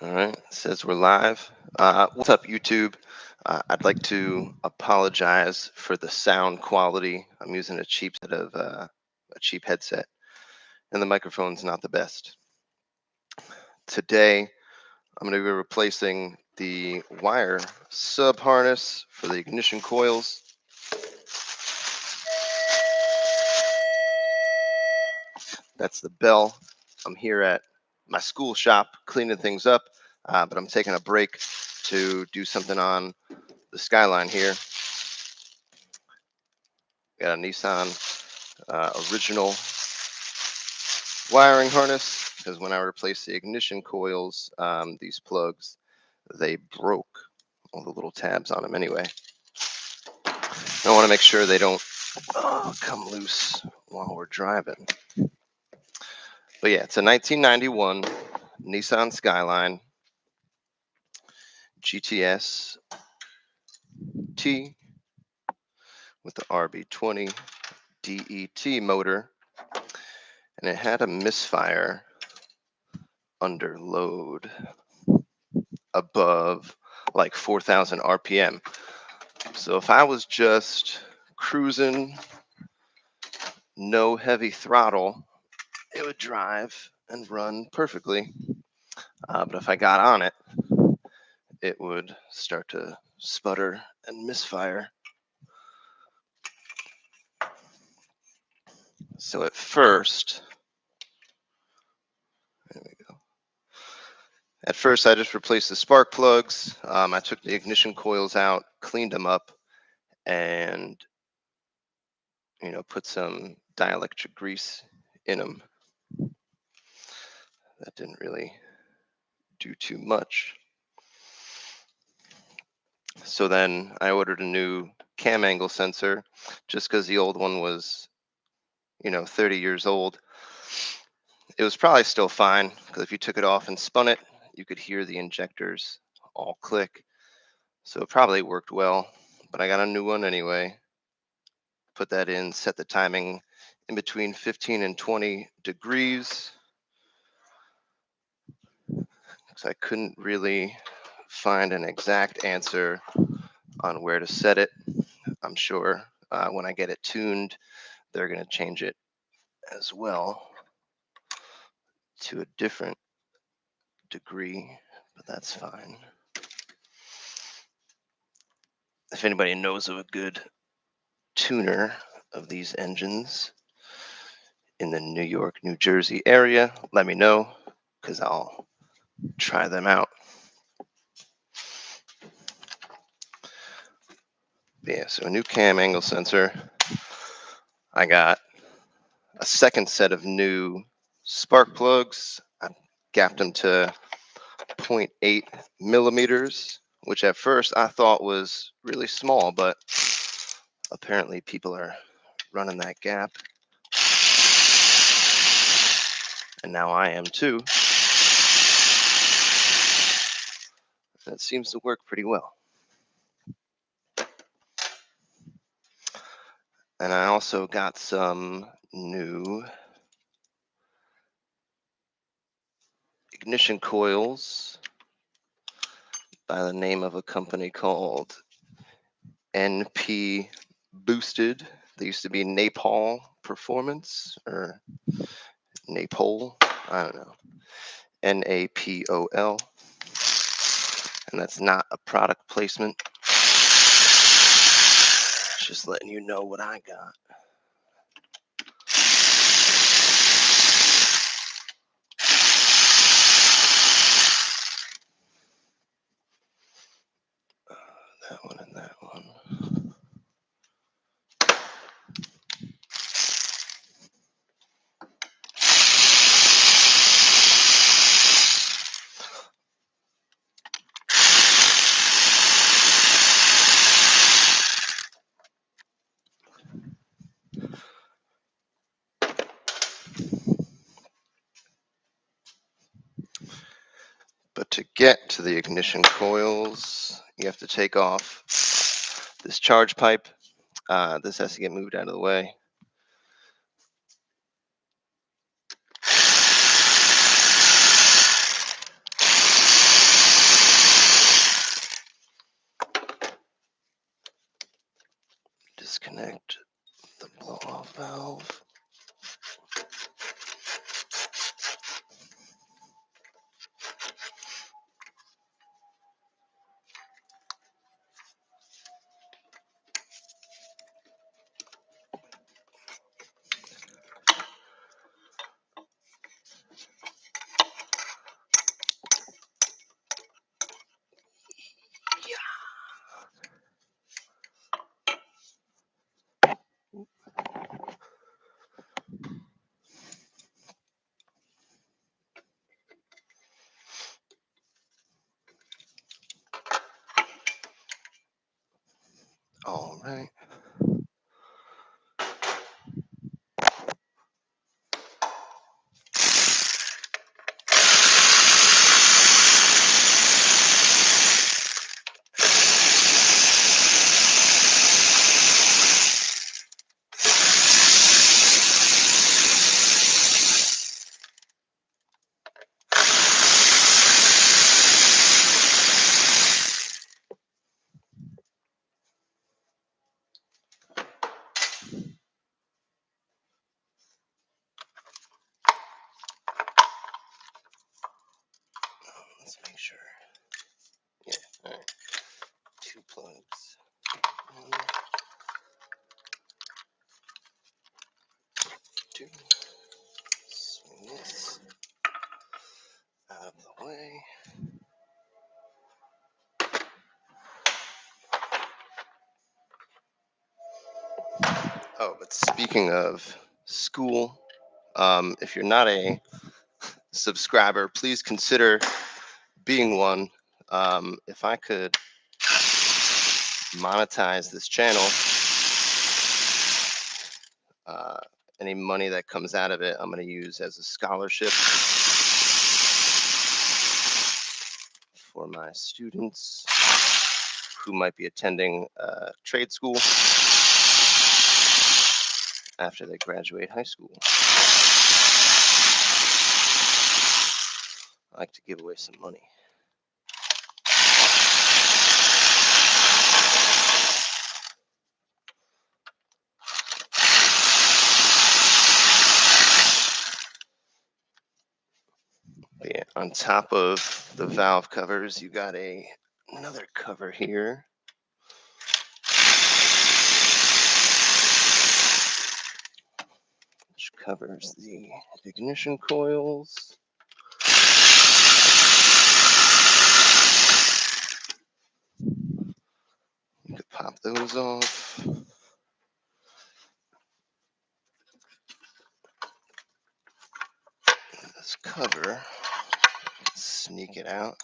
All right, it says we're live. What's up, YouTube? I'd like to apologize for the sound quality. I'm using a cheap headset, and the microphone's not the best. Today, I'm going to be replacing the wire sub harness for the ignition coils. That's the bell. I'm here at my school shop cleaning things up, but I'm taking a break to do something on the Skyline here. Got a Nissan original wiring harness, because when I replaced the ignition coils, these plugs, they broke all the little tabs on them anyway. I want to make sure they don't come loose while we're driving. But yeah, it's a 1991 Nissan Skyline GTS T with the RB20DET motor, and it had a Misfire under load above like 4,000 RPM. So if I was just cruising, no heavy throttle, it would drive and run perfectly. But if I got on it, it would start to sputter and misfire. So at first, there we go. At first, I just replaced the spark plugs. I took the ignition coils out, cleaned them up, and put some dielectric grease in them. That didn't really do too much. So then I ordered a new cam angle sensor, just because the old one was 30 years old. It was probably still fine, because if you took it off and spun it, you could hear the injectors all click. So it probably worked well, but I got a new one anyway. Put that in, set the timing in between 15 and 20 degrees, because I couldn't really find an exact answer on where to set it. I'm sure when I get it tuned, they're going to change it as well to a different degree, but that's fine. If anybody knows of a good tuner of these engines in the New York, New Jersey area, let me know, because I'll try them out. Yeah, so a new cam angle sensor. I got a second set of new spark plugs. I gapped them to 0.8 millimeters, which at first I thought was really small, but apparently people are running that gap. And now I am too. And it seems to work pretty well. And I also got some new ignition coils by the name of a company called NP Boosted. They used to be Napol Performance, or Napol, I don't know, NAPOL. And that's not a product placement. Just letting you know what I got. That one and that one. But to get to the ignition coils, you have to take off this charge pipe. This has to get moved out of the way. plugs. One, two. Swing this out of the way. Oh, but speaking of school, if you're not a subscriber, please consider being one. If I could monetize this channel, any money that comes out of it, I'm going to use as a scholarship for my students who might be attending trade school after they graduate high school. I like to give away some money. But yeah, on top of the valve covers, you got another cover here. Which covers the ignition coils. You could pop those off. This cover, sneak it out.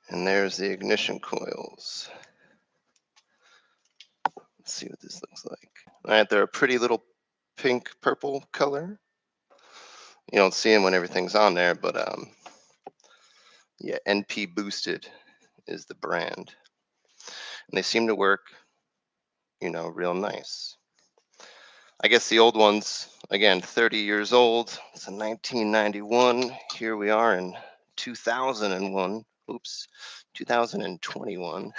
And there's the ignition coils. Let's see what this looks like. All right, they're a pretty little pink purple color. You don't see them when everything's on there, but yeah, NP Boosted is the brand. And they seem to work, real nice. I guess the old ones, again, 30 years old. It's a 1991. Here we are in 2001. Oops, 2021.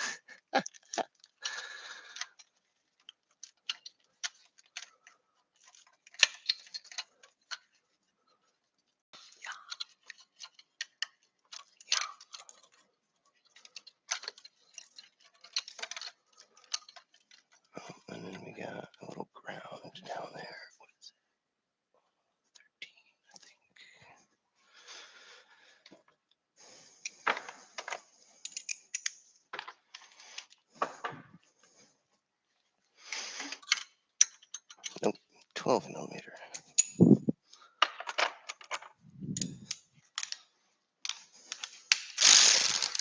And then we got a little ground down there. What is it? 13, I think. Nope, 12 millimeter.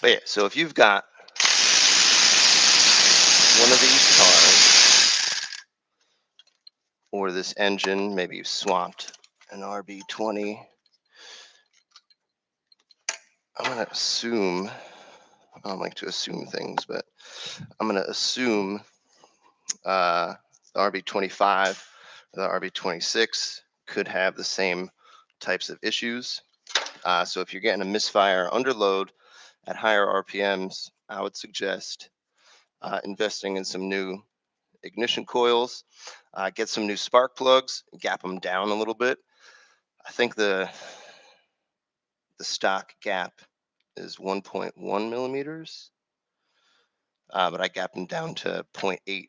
But yeah, so if you've got one of these cars or this engine, maybe you've swapped an RB20. I'm going to assume, I don't like to assume things, but I'm going to assume the RB25, the RB26 could have the same types of issues. So if you're getting a misfire under load at higher RPMs, I would suggest investing in some new ignition coils, get some new spark plugs, gap them down a little bit. I think the stock gap is 1.1 millimeters, but I gapped them down to 0.8.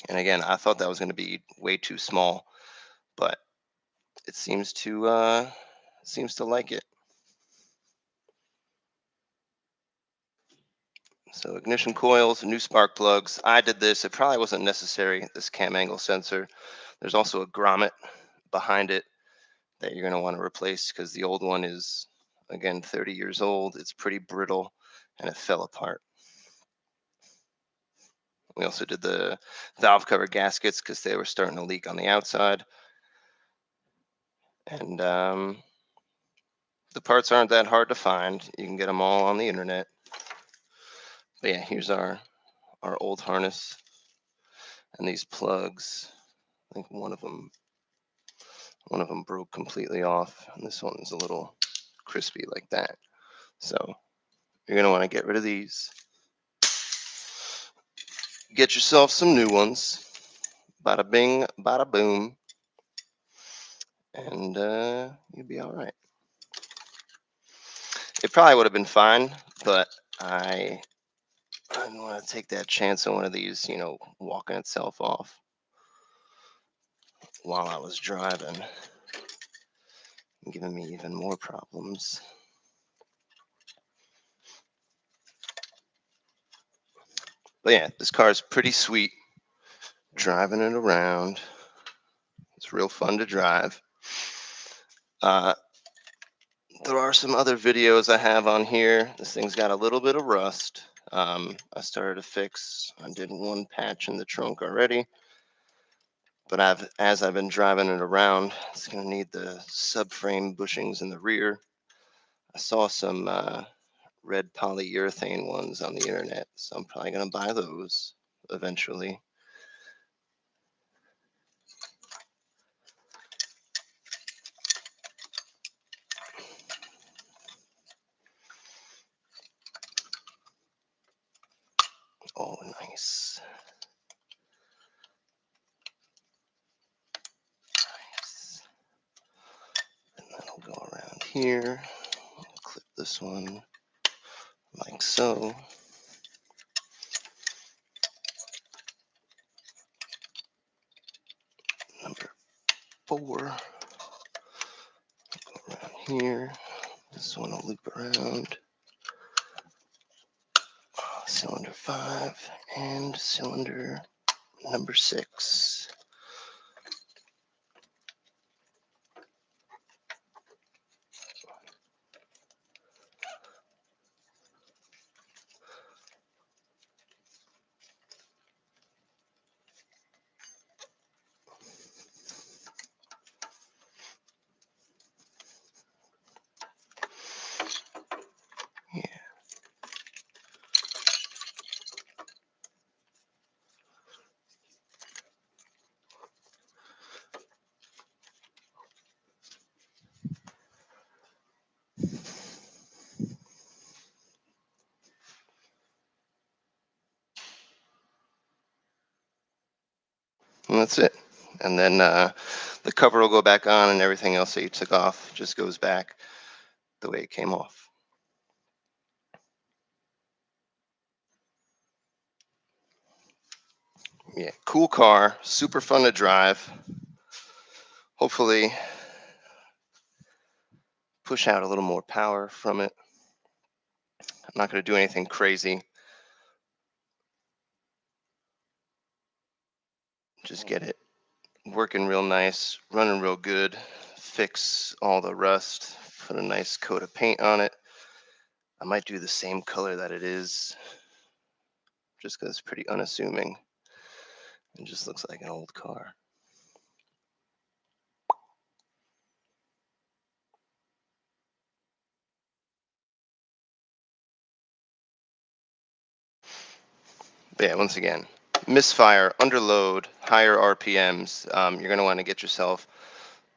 And again, I thought that was going to be way too small, but it seems to like it. So ignition coils, new spark plugs. I did this. It probably wasn't necessary, this cam angle sensor. There's also a grommet behind it that you're going to want to replace because the old one is, again, 30 years old. It's pretty brittle and it fell apart. We also did the valve cover gaskets because they were starting to leak on the outside. And the parts aren't that hard to find. You can get them all on the internet. But yeah, here's our old harness and these plugs. I think one of them broke completely off, and this one is a little crispy like that. So you're gonna want to get rid of these. Get yourself some new ones. Bada bing, bada boom, and you'll be all right. It probably would have been fine, but I didn't want to take that chance on one of these, you know, walking itself off while I was driving, and giving me even more problems. But yeah, this car is pretty sweet. Driving it around, it's real fun to drive. Uh, there are some other videos I have on here. This thing's got a little bit of rust. I started to fix. I did one patch in the trunk already, but as I've been driving it around, it's going to need the subframe bushings in the rear. I saw some red polyurethane ones on the internet, so I'm probably going to buy those eventually. Oh, nice. Nice. And then I'll go around here, clip this one like so. Number 4. Go around here. This one will loop around. Cylinder 5 and cylinder number 6. Yeah. And that's it. And then the cover will go back on, and everything else that you took off just goes back the way it came off. Yeah, cool car, super fun to drive. Hopefully push out a little more power from it. I'm not going to do anything crazy. Just get it working real nice, running real good, fix all the rust, put a nice coat of paint on it. I might do the same color that it is, just because it's pretty unassuming. It just looks like an old car. But yeah, once again, misfire, underload, higher RPMs. You're going to want to get yourself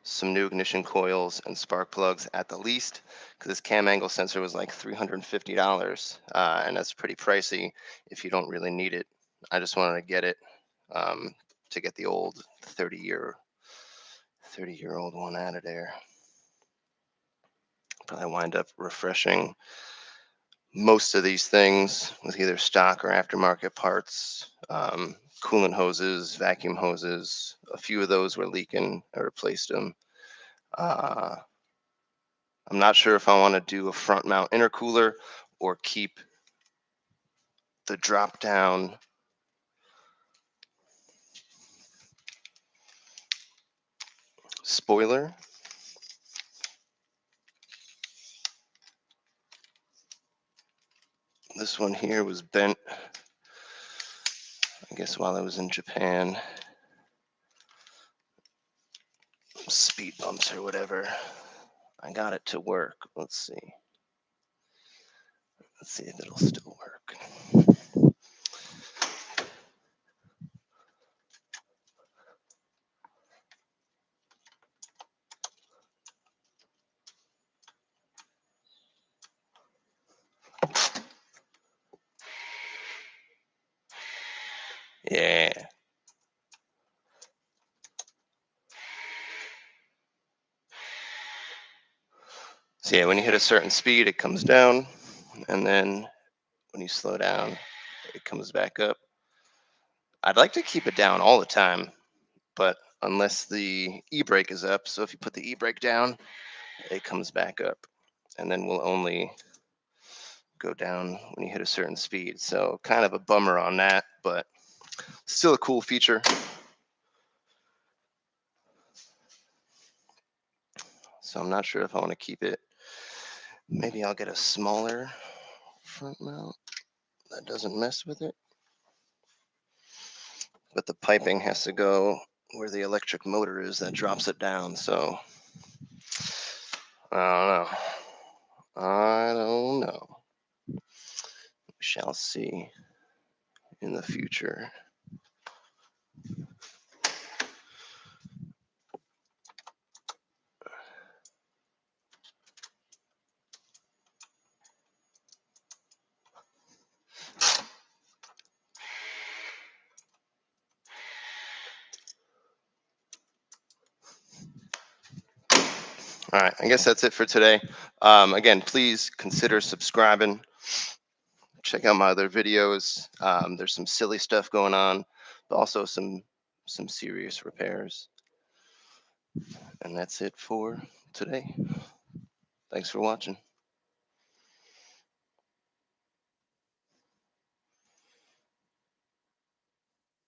some new ignition coils and spark plugs at the least, because this cam angle sensor was like $350, and that's pretty pricey if you don't really need it. I just wanted to get it to get the old 30-year-old one out of there. Probably wind up refreshing most of these things with either stock or aftermarket parts. Coolant hoses, vacuum hoses, a few of those were leaking. I replaced them. I'm not sure if I want to do a front mount intercooler or keep the drop down spoiler. This one here was bent, I guess, while I was in Japan. Speed bumps or whatever. I got it to work. Let's see. Let's see if it'll still work. Yeah. So yeah, when you hit a certain speed, it comes down, and then when you slow down, it comes back up. I'd like to keep it down all the time, but unless the e-brake is up, so if you put the e-brake down, it comes back up, and then will only go down when you hit a certain speed. So kind of a bummer on that, but still a cool feature. So I'm not sure if I want to keep it. Maybe I'll get a smaller front mount that doesn't mess with it. But the piping has to go where the electric motor is that drops it down. So I don't know. I don't know. We shall see in the future. All right, I guess that's it for today. Again, please consider subscribing. Check out my other videos. There's some silly stuff going on, but also some serious repairs. And that's it for today. Thanks for watching.